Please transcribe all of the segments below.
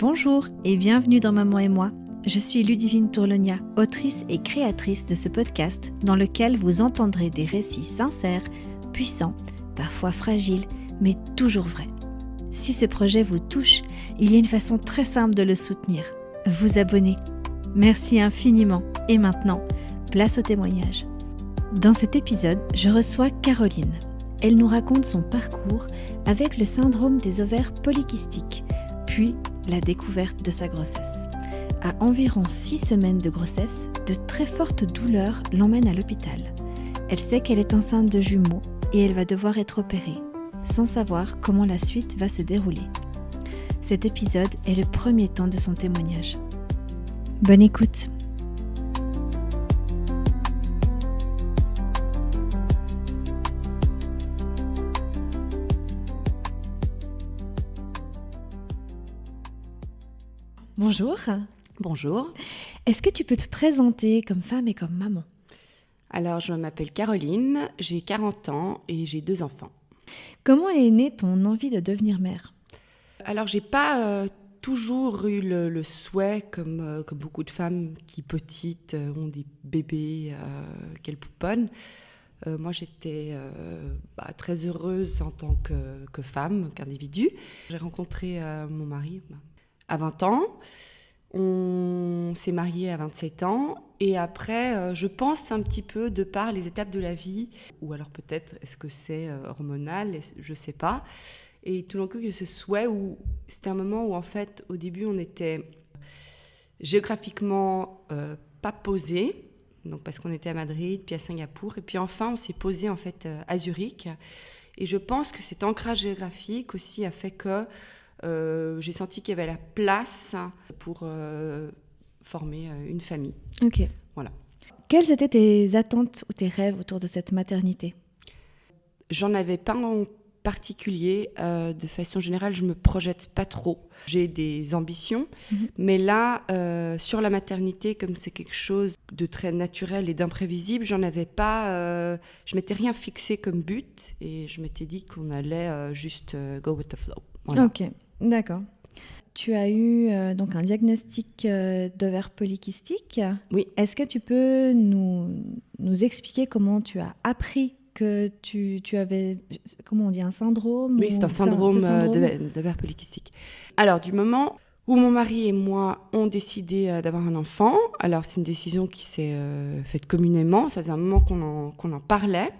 Bonjour et bienvenue dans Maman et moi. Je suis Ludivine Tourlonia, autrice et créatrice de ce podcast dans lequel vous entendrez des récits sincères, puissants, parfois fragiles, mais toujours vrais. Si ce projet vous touche, il y a une façon très simple de le soutenir. Vous abonner. Merci infiniment. Et maintenant, place au témoignage. Dans cet épisode, je reçois Caroline. Elle nous raconte son parcours avec le syndrome des ovaires polykystiques, puis la découverte de sa grossesse. À environ 6 semaines de grossesse, de très fortes douleurs l'emmènent à l'hôpital. Elle sait qu'elle est enceinte de jumeaux et elle va devoir être opérée, sans savoir comment la suite va se dérouler. Cet épisode est le premier temps de son témoignage. Bonne écoute. Bonjour. Bonjour. Est-ce que tu peux te présenter comme femme et comme maman ? Alors, je m'appelle Caroline, j'ai 40 ans et j'ai 2 enfants. Comment est née ton envie de devenir mère ? Alors, j'ai pas toujours eu le souhait, comme beaucoup de femmes qui, petites, ont des bébés qu'elles pouponnent. Moi, j'étais très heureuse en tant que femme, qu'individu. J'ai rencontré mon mari à 20 ans. On s'est mariés à 27 ans. Et après, je pense un petit peu de par les étapes de la vie, ou alors peut-être, est-ce que c'est hormonal ? Je ne sais pas. Et tout d'un coup, il y a ce souhait où c'était un moment où, en fait, au début, on était géographiquement pas posés, donc parce qu'on était à Madrid, puis à Singapour. Et puis enfin, on s'est posé en fait à Zurich. Et je pense que cet ancrage géographique aussi a fait que j'ai senti qu'il y avait la place pour former une famille. Ok. Voilà. Quelles étaient tes attentes ou tes rêves autour de cette maternité ? J'en avais pas en particulier. De façon générale, je me projette pas trop. J'ai des ambitions, mais là, sur la maternité, comme c'est quelque chose de très naturel et d'imprévisible, j'en avais pas. Je m'étais rien fixé comme but et je m'étais dit qu'on allait juste go with the flow. Voilà. Ok, d'accord. Tu as eu donc un diagnostic d'ovaire polykystique. Oui. Est-ce que tu peux nous expliquer comment tu as appris que tu avais, comment on dit, un syndrome ? Oui, c'est un syndrome d'ovaire polykystique. Alors, du moment où mon mari et moi ont décidé d'avoir un enfant, alors c'est une décision qui s'est faite communément, ça faisait un moment qu'on en parlait,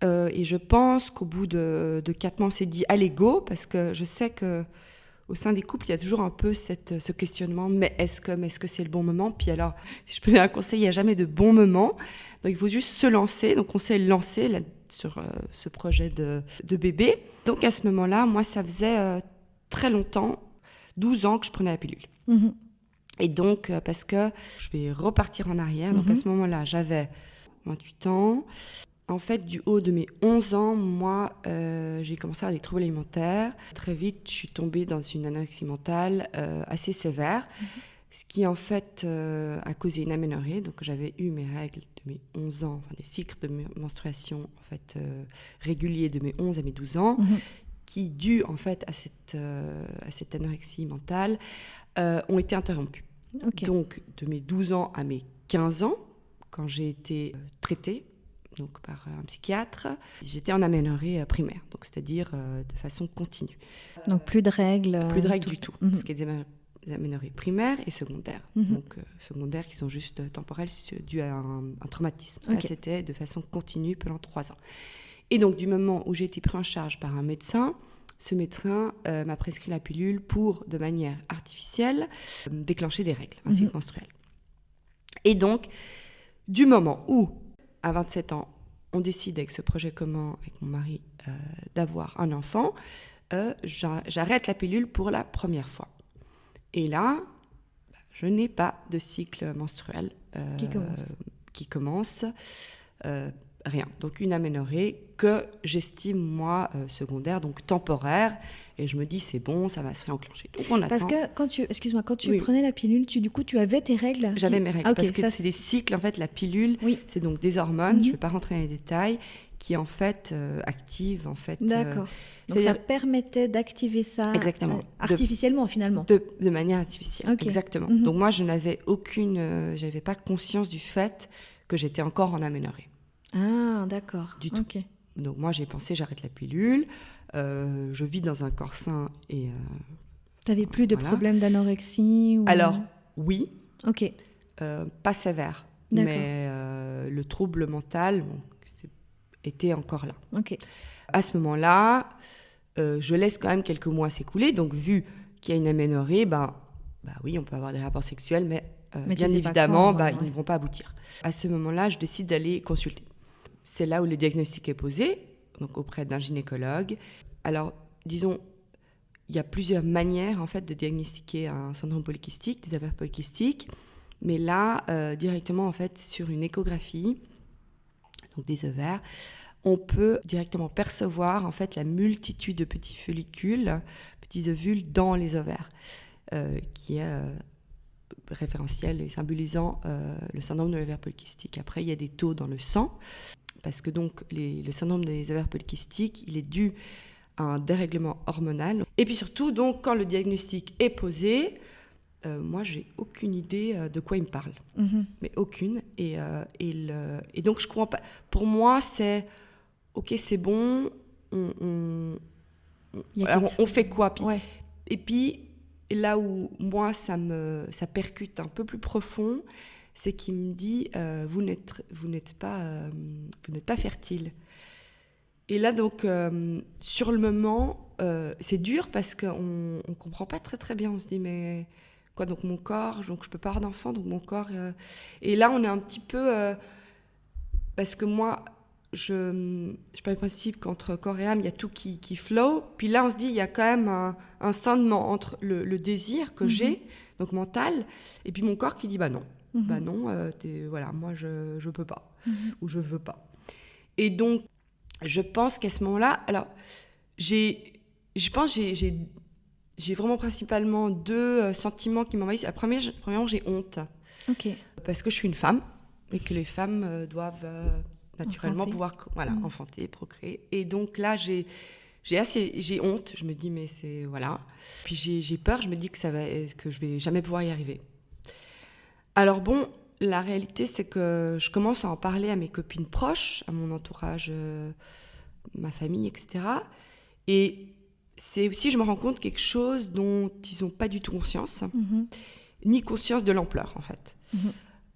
et je pense qu'au bout de 4 mois, on s'est dit « allez, go !» parce que je sais qu'au sein des couples, il y a toujours un peu ce questionnement, mais est-ce que c'est le bon moment ? Puis alors, si je peux donner un conseil, il n'y a jamais de bon moment. Donc, il faut juste se lancer. Donc, on s'est lancé là, sur ce projet de bébé. Donc, à ce moment-là, moi, ça faisait très longtemps, 12 ans que je prenais la pilule. Mhm. Et donc, parce que je vais repartir en arrière. Donc, à ce moment-là, j'avais 28 ans. En fait, du haut de mes 11 ans, moi, j'ai commencé à avoir des troubles alimentaires. Très vite, je suis tombée dans une anorexie mentale assez sévère, ce qui, en fait, a causé une aménorrhée. Donc, j'avais eu mes règles de mes 11 ans, enfin, des cycles de menstruation, en fait, réguliers de mes 11 à mes 12 ans, qui, dû, en fait, à cette anorexie mentale, ont été interrompus. Okay. Donc, de mes 12 ans à mes 15 ans, quand j'ai été traitée, donc par un psychiatre, j'étais en aménorrhée primaire, donc c'est-à-dire de façon continue. Donc plus de règles. Plus de règles du tout, parce qu'il y a des aménorrhées primaires et secondaires. Donc secondaires qui sont juste temporelles dues à un traumatisme. Okay. Là, c'était de façon continue pendant 3 ans. Et donc du moment où j'ai été prise en charge par un médecin, ce médecin m'a prescrit la pilule pour, de manière artificielle, déclencher des règles, un cycle menstruel. Et donc, du moment où à 27 ans, on décide avec ce projet commun avec mon mari d'avoir un enfant, j'arrête la pilule pour la première fois. Et là, je n'ai pas de cycle menstruel qui commence. rien. Donc une aménorrhée que j'estime, moi, secondaire, donc temporaire. Et je me dis, c'est bon, ça va se réenclencher. Donc on attend. Parce que quand tu prenais la pilule, tu avais tes règles? J'avais mes règles, parce que c'est des cycles. En fait, la pilule, c'est donc des hormones, je ne vais pas rentrer dans les détails, qui en fait activent. En fait, d'accord. Donc ça permettait d'activer ça artificiellement, finalement. De manière artificielle, exactement. Donc moi, je n'avais j'avais pas conscience du fait que j'étais encore en aménorrhée. Ah, d'accord. Du tout. Donc moi, j'ai pensé, j'arrête la pilule, je vis dans un corps sain et... T'avais plus de problème d'anorexie ou... Alors, oui. Ok. Pas sévère. D'accord. Mais le trouble mental était encore là. Ok. À ce moment-là, je laisse quand même quelques mois s'écouler. Donc, vu qu'il y a une aménorrhée, oui, on peut avoir des rapports sexuels, mais bien évidemment, ils ne vont pas aboutir. À ce moment-là, je décide d'aller consulter. C'est là où le diagnostic est posé, donc auprès d'un gynécologue. Alors, disons, il y a plusieurs manières en fait de diagnostiquer un syndrome polykystique, des ovaires polykystiques, mais là, directement en fait sur une échographie, donc des ovaires, on peut directement percevoir en fait la multitude de petits follicules, petits ovules dans les ovaires, qui est référentiel et symbolisant le syndrome de l'ovaire polykystique. Après, il y a des taux dans le sang, parce que donc le syndrome des ovaires polykystiques, il est dû à un dérèglement hormonal. Et puis surtout, donc, quand le diagnostic est posé, moi, j'ai aucune idée de quoi il me parle. Mais aucune. Et donc, je comprends pas. Pour moi, c'est... Ok, c'est bon, on fait quoi? Et puis, là où moi, ça percute un peu plus profond, c'est qu'il me dit vous n'êtes pas fertile. Et là, donc, sur le moment, c'est dur parce qu'on ne comprend pas très très bien. On se dit, mais quoi, donc mon corps, donc je ne peux pas avoir d'enfant, donc mon corps... Et là, on est un petit peu... parce que moi... Je pas le principe qu'entre corps et âme, il y a tout qui flow. Puis là, on se dit, il y a quand même un scindement entre le désir que j'ai, donc mental, et puis mon corps qui dit, bah non, voilà, moi, je peux pas, ou je veux pas. Et donc, je pense qu'à ce moment-là, alors, j'ai vraiment principalement deux sentiments qui m'envahissent. Premièrement, j'ai honte. Parce que je suis une femme, et que les femmes doivent... naturellement pouvoir enfanter, procréer. Et donc là, j'ai honte. Je me dis, mais c'est... Voilà. Puis j'ai peur. Je me dis que je vais jamais pouvoir y arriver. Alors bon, la réalité, c'est que je commence à en parler à mes copines proches, à mon entourage, ma famille, etc. Et c'est aussi, je me rends compte, quelque chose dont ils n'ont pas du tout conscience, ni conscience de l'ampleur, en fait.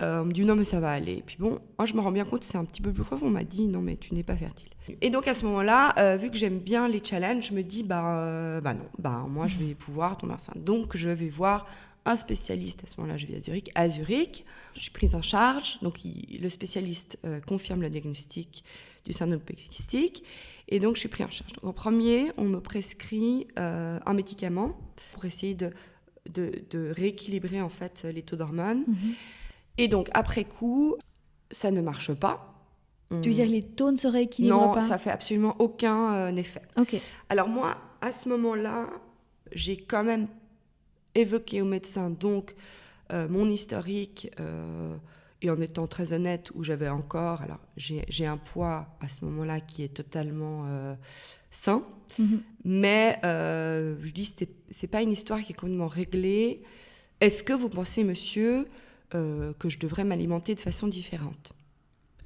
On me dit non mais ça va aller. Et puis bon, moi je me rends bien compte, c'est un petit peu plus profond. On m'a dit non mais tu n'es pas fertile. Et donc à ce moment-là, vu que j'aime bien les challenges, je me dis non, moi je vais pouvoir tomber enceinte. Donc je vais voir un spécialiste. À ce moment-là, je vais à Zurich. Je suis prise en charge. Donc le spécialiste confirme le diagnostic du syndrome polykystique. Et donc je suis prise en charge. Donc en premier, on me prescrit un médicament pour essayer de rééquilibrer en fait les taux d'hormones. Et donc, après coup, ça ne marche pas. Tu veux dire les taux ne se rééquilibrent pas? Non, ça fait absolument aucun effet. Alors moi, à ce moment-là, j'ai quand même évoqué au médecin donc mon historique et en étant très honnête, où j'avais encore... Alors, j'ai un poids à ce moment-là qui est totalement sain, mais je dis, c'est pas une histoire qui est complètement réglée. Est-ce que vous pensez, monsieur... que je devrais m'alimenter de façon différente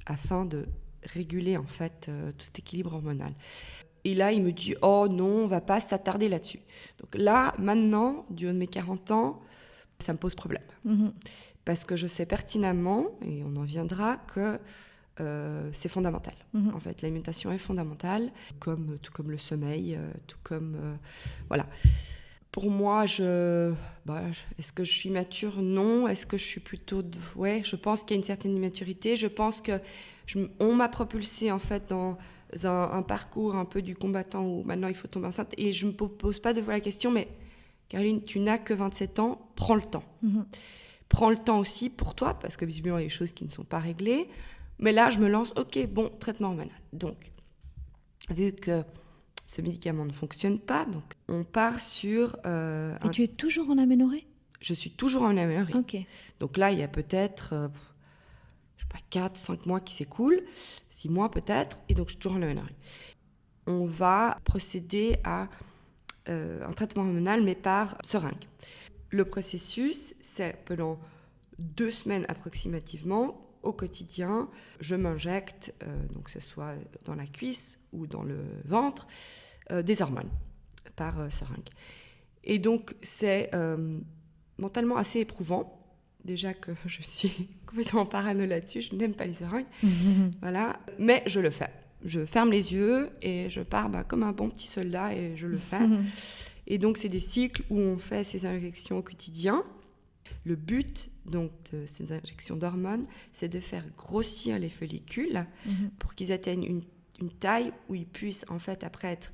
afin de réguler en fait tout cet équilibre hormonal. Et là, il me dit « Oh non, on va pas s'attarder là-dessus ». Donc là, maintenant, du haut de mes 40 ans, ça me pose problème. Parce que je sais pertinemment, et on en viendra, que c'est fondamental. En fait, l'alimentation est fondamentale, tout comme le sommeil, tout comme... voilà. Pour moi, est-ce que je suis mature? Non. Est-ce que je suis plutôt... Ouais, je pense qu'il y a une certaine immaturité. Je pense qu'on m'a propulsée en fait dans un parcours un peu du combattant où maintenant il faut tomber enceinte. Et je ne me pose pas de fois la question, mais Caroline, tu n'as que 27 ans, prends le temps. Prends le temps aussi pour toi, parce que visiblement il y a des choses qui ne sont pas réglées. Mais là, je me lance, ok, bon, traitement hormonal. Donc, vu que ce médicament ne fonctionne pas, donc on part sur... Et tu es toujours en aménorrhée ? Je suis toujours en aménorrhée. Ok. Donc là, il y a peut-être, 4, 5 mois qui s'écoulent, 6 mois peut-être, et donc je suis toujours en aménorrhée. On va procéder à un traitement hormonal, mais par seringue. Le processus, c'est pendant 2 semaines approximativement, au quotidien, je m'injecte, donc que ce soit dans la cuisse ou dans le ventre, des hormones par seringue. Et donc, c'est mentalement assez éprouvant. Déjà que je suis complètement parano là-dessus, je n'aime pas les seringues. Voilà. Mais je le fais. Je ferme les yeux et je pars comme un bon petit soldat et je le fais. Et donc, c'est des cycles où on fait ces injections au quotidien. Le but donc, de ces injections d'hormones, c'est de faire grossir les follicules pour qu'ils atteignent une taille où ils puissent en fait après être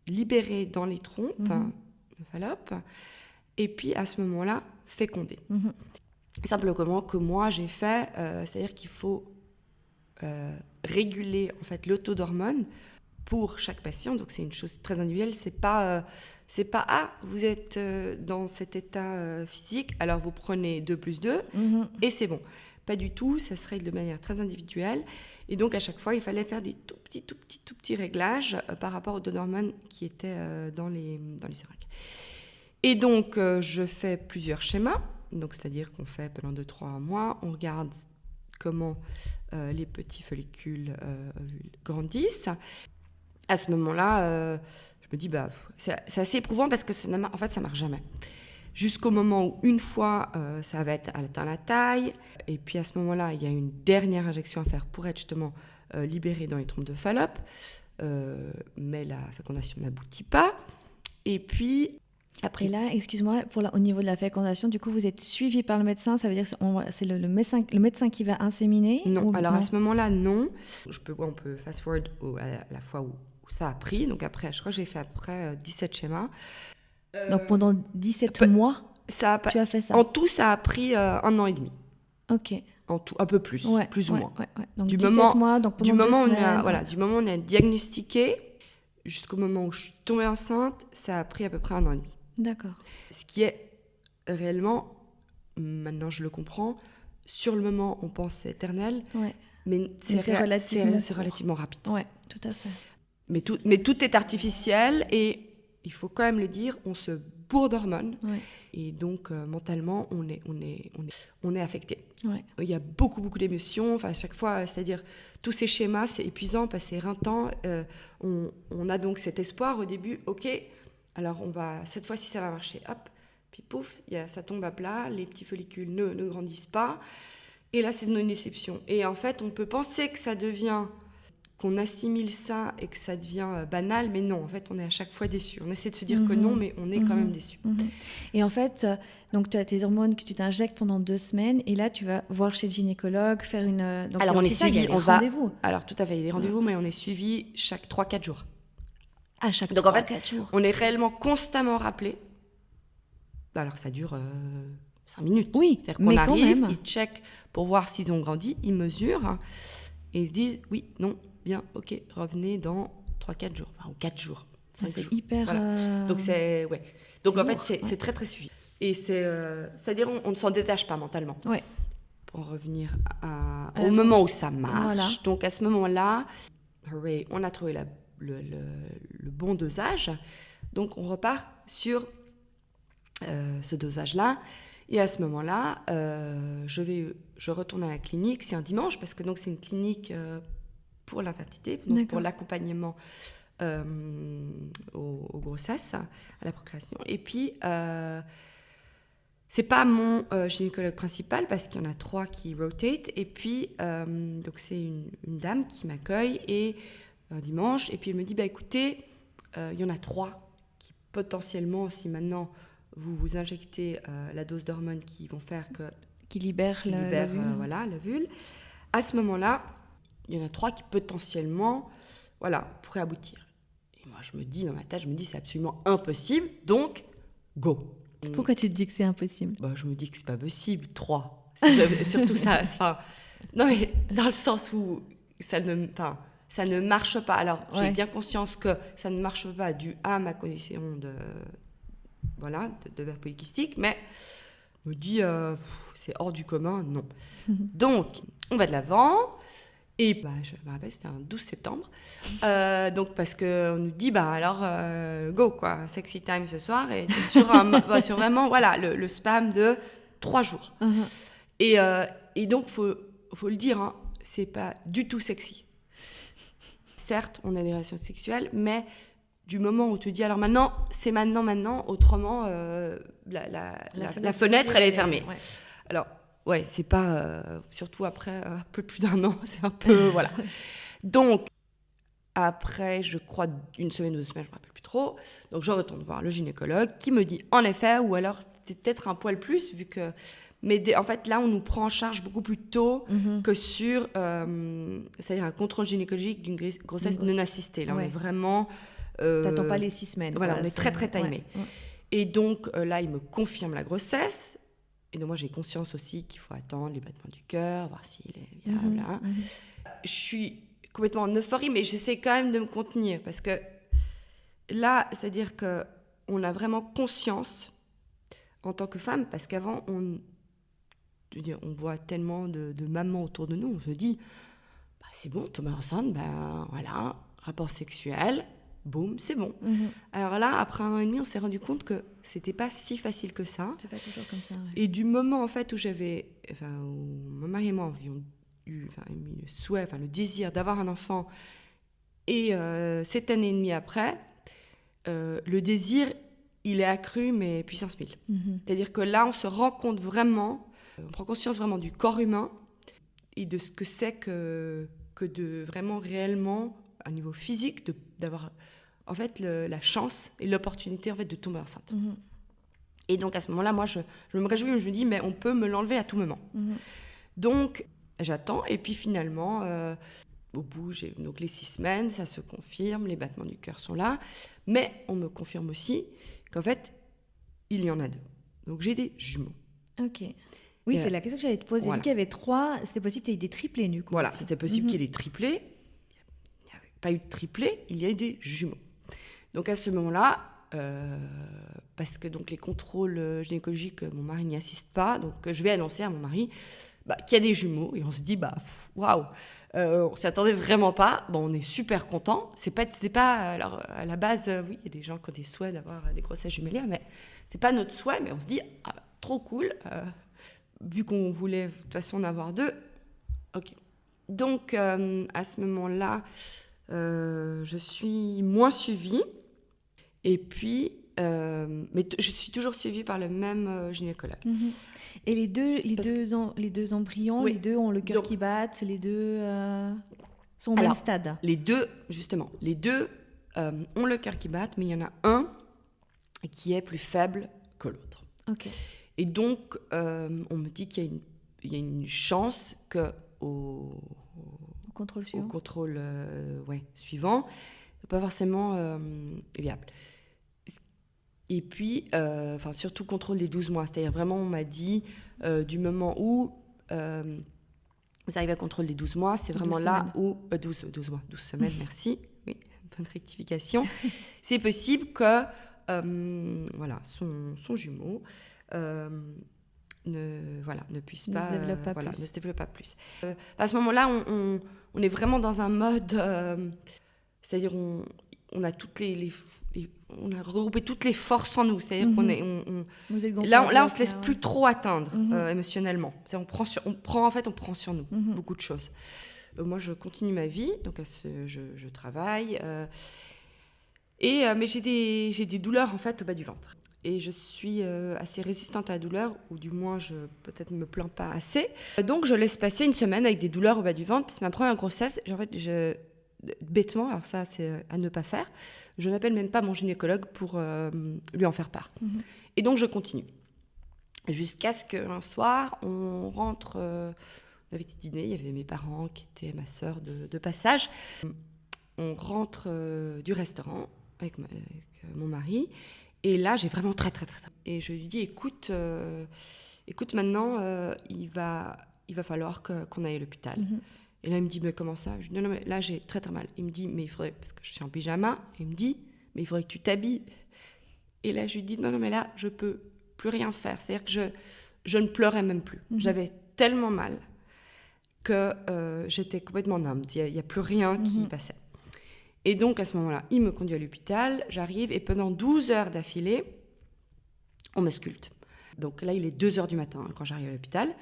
libérés dans les trompes, le fallope, et puis à ce moment-là, féconder. Simplement que moi j'ai fait, c'est-à-dire qu'il faut réguler en fait le taux d'hormones pour chaque patient, donc c'est une chose très individuelle, c'est pas vous êtes dans cet état physique, alors vous prenez 2 + 2 et c'est bon. Pas du tout, ça se règle de manière très individuelle, et donc à chaque fois il fallait faire des tout petits réglages par rapport aux taux d'hormones qui étaient dans les seringues. Et donc je fais plusieurs schémas, donc c'est-à-dire qu'on fait pendant 2-3 mois, on regarde comment les petits follicules grandissent. À ce moment-là, je me dis, c'est assez éprouvant parce que en fait, ça ne marche jamais. Jusqu'au moment où, une fois, ça va être atteint la taille, et puis à ce moment-là, il y a une dernière injection à faire pour être justement libéré dans les trompes de Fallope, mais la fécondation n'aboutit pas. Et puis... Après là, excuse-moi, au niveau de la fécondation, du coup, vous êtes suivi par le médecin, ça veut dire que c'est le médecin qui va inséminer? Non, alors non. À ce moment-là, non. On peut fast-forward à la fois où ça a pris. Donc après, je crois que j'ai fait après 17 schémas. Donc pendant 17 mois, tu as fait ça? En tout, ça a pris 1 an et demi. Ok. En tout, un peu plus, plus ou moins. Ouais. Donc 17 mois, donc pendant 2 semaines. Du moment où on a diagnostiqué jusqu'au moment où je suis tombée enceinte, ça a pris à peu près 1 an et demi. D'accord. Ce qui est réellement, maintenant je le comprends, sur le moment on pense c'est éternel, mais c'est relativement rapide. Oui, tout à fait. Mais tout est artificiel et il faut quand même le dire, on se bourre d'hormones et donc mentalement on est affecté. Il y a beaucoup d'émotions, à chaque fois, c'est-à-dire tous ces schémas, c'est épuisant, c'est éreintant. On a donc cet espoir au début, ok, alors cette fois-ci ça va marcher, hop, puis pouf, ça tombe à plat, les petits follicules ne grandissent pas, et là c'est une déception. Et en fait, on peut penser que ça devient, qu'on assimile ça et que ça devient banal, mais non, en fait, on est à chaque fois déçu. On essaie de se dire que non, mais on est quand même déçu. Et en fait, donc tu as tes hormones que tu t'injectes pendant 2 semaines, et là tu vas voir chez le gynécologue, faire une... Donc, alors on est suivi, rendez-vous. Alors tout à fait, il y a des rendez-vous, mais on est suivi chaque 3-4 jours. À chaque 3-4 jours. Donc en fait, on est réellement constamment rappelé. Alors ça dure 5 minutes. Oui, c'est-à-dire qu'on arrive, ils checkent pour voir s'ils ont grandi, ils mesurent, et ils se disent, oui, non, bien, ok, revenez dans 3-4 jours, ou 4 jours, 5 jours. C'est hyper... Voilà. Donc c'est... Ouais. Donc en fait, c'est très très suivi. Et c'est-à-dire on ne s'en détache pas mentalement. Ouais. Pour en revenir au moment où ça marche. Voilà. Donc à ce moment-là, on a trouvé le bon dosage. Donc on repart sur ce dosage-là. Et à ce moment-là, je retourne à la clinique. C'est un dimanche parce que donc c'est une clinique pour l'infertilité, donc pour l'accompagnement aux grossesses, à la procréation. Et puis c'est pas mon gynécologue principal parce qu'il y en a 3 qui rotate. Et puis donc c'est une dame qui m'accueille et un dimanche. Et puis elle me dit écoutez, il y en a 3 qui potentiellement, si maintenant vous injectez la dose d'hormones qui vont faire qui libère l'ovule. Voilà, l'ovule. À ce moment-là, il y en a 3 qui potentiellement pourraient aboutir. Et moi, je me dis, dans ma tête, c'est absolument impossible, donc go. Pourquoi tu te dis que c'est impossible ? Je me dis que c'est pas possible, 3. Surtout ça, Non, mais dans le sens où ça ne marche pas. Alors, j'ai bien conscience que ça ne marche pas dû à ma condition d'ovaire polycystique, mais je me dis, c'est hors du commun, non. Donc, on va de l'avant. Et je me rappelle, c'était un 12 septembre. Donc, parce qu'on nous dit, go, quoi, sexy time ce soir. Et sur vraiment, voilà, le spam de 3 jours. Et donc, faut le dire, hein, c'est pas du tout sexy. Certes, on a des relations sexuelles, mais du moment où tu dis, alors maintenant, c'est maintenant, autrement, la fenêtre, elle est fermée. Ouais. Alors, c'est pas... surtout après un peu plus d'un an, c'est un peu... voilà. Donc, après, je crois, 1 semaine ou 2 semaines, je ne me rappelle plus trop. Donc, je retourne voir le gynécologue qui me dit, en effet, ou alors peut-être un poil plus, vu que... Mais en fait, là, on nous prend en charge beaucoup plus tôt que sur... c'est-à-dire un contrôle gynécologique d'une grossesse non assistée. Là, on est vraiment... T'attends pas les 6 semaines. Voilà, on est très, très timé. Ouais. Et donc, là, il me confirme la grossesse. Et donc, moi, j'ai conscience aussi qu'il faut attendre les battements du cœur, voir s'il est viable. Je suis complètement en euphorie, mais j'essaie quand même de me contenir. Parce que là, c'est-à-dire qu'on a vraiment conscience, en tant que femme, parce qu'avant, on voit tellement de mamans autour de nous, on se dit, c'est bon, tomber enceinte, voilà, rapport sexuel, boum, c'est bon. Alors là, après 1 an et demi, on s'est rendu compte que c'était pas si facile que ça. C'est pas toujours comme ça. Ouais. Et du moment en fait où mon mari et moi avions eu le souhait, le désir d'avoir un enfant, et 7 années et demie après, le désir, il est accru, mais puissance 1000. C'est-à-dire que là, on se rend compte vraiment, on prend conscience vraiment du corps humain et de ce que c'est que de vraiment réellement, à niveau physique, d'avoir en fait la chance et l'opportunité en fait de tomber enceinte. Et donc à ce moment-là, moi je me réjouis, je me dis mais on peut me l'enlever à tout moment. Donc j'attends et puis finalement au bout donc les 6 semaines, ça se confirme, les battements du cœur sont là, mais on me confirme aussi qu'en fait il y en a 2. Donc j'ai des jumeaux. Ok. Oui, c'est la question que j'allais te poser. Voilà. Vu qu'il y avait 3, c'était possible qu'il y ait des triplés du coup. Voilà, aussi. C'était possible qu'il y ait des triplés. Il n'y avait pas eu de triplés, il y a eu des jumeaux. Donc à ce moment-là, parce que donc les contrôles gynécologiques, mon mari n'y assiste pas, donc je vais annoncer à mon mari qu'il y a des jumeaux et on se dit waouh, on s'y attendait vraiment pas. Bon, on est super content. C'est pas alors à la base, oui, il y a des gens qui ont des souhaits d'avoir des grossesses jumellaires, mais c'est pas notre souhait. Mais on se dit trop cool, vu qu'on voulait de toute façon en avoir 2. Ok. Donc à ce moment-là, je suis moins suivie. Et puis, mais je suis toujours suivie par le même gynécologue. Et les deux embryons, oui. Les 2 ont le cœur qui bat, les 2 sont au même stade. Les 2, justement, ont le cœur qui bat, mais il y en a un qui est plus faible que l'autre. Ok. Et donc, on me dit qu'il y a une chance qu'au contrôle suivant, suivant, pas forcément viable. Et puis, surtout contrôle des 12 mois. C'est-à-dire vraiment, on m'a dit, du moment où vous arrivez à contrôle des 12 mois, c'est vraiment là où... 12 semaines, merci. Oui, bonne rectification. C'est possible que son jumeau ne puisse pas... Ne se développe pas plus. À ce moment-là, on est vraiment dans un mode... c'est-à-dire, on a toutes on a regroupé toutes les forces en nous. C'est-à-dire qu'on est... Là, on se laisse plus trop atteindre émotionnellement. On prend sur nous beaucoup de choses. Moi, je continue ma vie. Donc, je travaille. Mais j'ai des douleurs, en fait, au bas du ventre. Et je suis assez résistante à la douleur, ou du moins, je peut-être me plains pas assez. Donc, je laisse passer 1 semaine avec des douleurs au bas du ventre. Puis c'est ma première grossesse. En fait, bêtement, alors ça, c'est à ne pas faire, je n'appelle même pas mon gynécologue pour lui en faire part. Et donc, je continue. Jusqu'à ce qu'un soir, on rentre... on avait été dîner, il y avait mes parents qui étaient ma sœur de passage. On rentre du restaurant avec mon mari. Et là, j'ai vraiment très. Et je lui dis, écoute, maintenant, il va il va falloir qu'on aille à l'hôpital. Et là, il me dit, mais comment ça? Je dis, non, mais là, j'ai très très mal. Il me dit, mais il faudrait, parce que je suis en pyjama, il me dit, mais il faudrait que tu t'habilles. Et là, je lui dis, non, mais là, je peux plus rien faire. C'est-à-dire que je ne pleurais même plus. J'avais tellement mal que j'étais complètement numb. Il n'y a plus rien qui passait. Et donc, à ce moment-là, il me conduit à l'hôpital, j'arrive, et pendant 12 heures d'affilée, on me sculpte. Donc là, il est 2h du matin quand j'arrive à l'hôpital.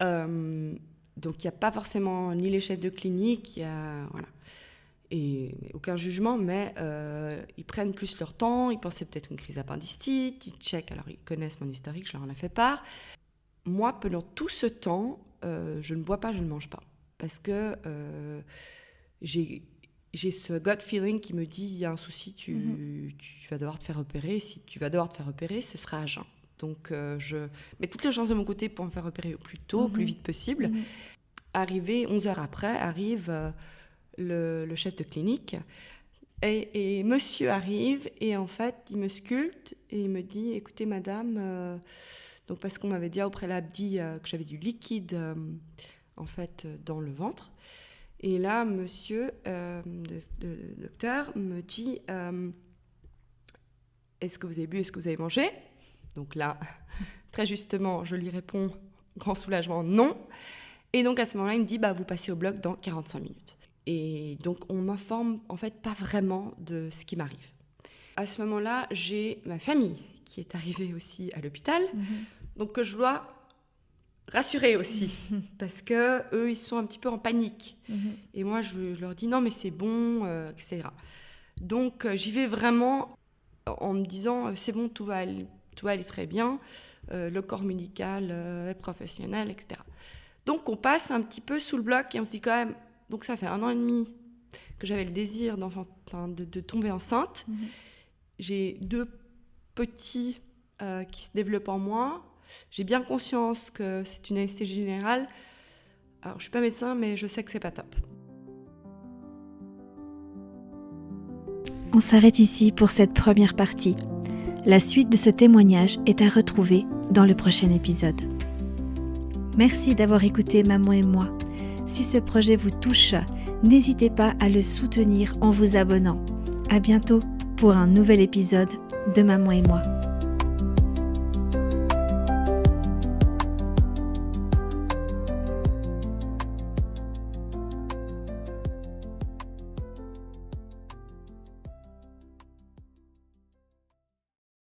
Donc, il n'y a pas forcément ni les chefs de clinique, voilà. Et aucun jugement, mais ils prennent plus leur temps, ils pensaient peut-être une crise d'appendicite, ils checkent, alors ils connaissent mon historique, je leur en ai fait part. Moi, pendant tout ce temps, je ne bois pas, je ne mange pas. Parce que j'ai ce gut feeling qui me dit, il y a un souci, tu vas devoir te faire opérer. Si tu vas devoir te faire opérer, ce sera à jeun. Donc, je mets toutes les chances de mon côté pour me faire opérer au plus tôt, au plus vite possible. Arrivé, 11 heures après, arrive le chef de clinique. Et monsieur arrive, et en fait, il me sculpte, et il me dit, écoutez, madame, donc parce qu'on m'avait dit au préalable que j'avais du liquide, en fait, dans le ventre. Et là, monsieur, le docteur, me dit, est-ce que vous avez bu, est-ce que vous avez mangé? Donc là, très justement, je lui réponds, grand soulagement, non. Et donc à ce moment-là, il me dit, vous passez au bloc dans 45 minutes. Et donc on m'informe en fait pas vraiment de ce qui m'arrive. À ce moment-là, j'ai ma famille qui est arrivée aussi à l'hôpital, donc que je dois rassurer aussi, parce que eux ils sont un petit peu en panique. Et moi je leur dis non mais c'est bon, etc. Donc j'y vais vraiment en me disant c'est bon, tout va aller très bien, le corps médical est professionnel, etc. Donc on passe un petit peu sous le bloc et on se dit quand même, donc ça fait 1 an et demi que j'avais le désir de tomber enceinte. J'ai 2 petits qui se développent en moi. J'ai bien conscience que c'est une anesthésie générale. Alors je ne suis pas médecin, mais je sais que ce n'est pas top. On s'arrête ici pour cette première partie. La suite de ce témoignage est à retrouver dans le prochain épisode. Merci d'avoir écouté Maman et moi. Si ce projet vous touche, n'hésitez pas à le soutenir en vous abonnant. À bientôt pour un nouvel épisode de Maman et moi.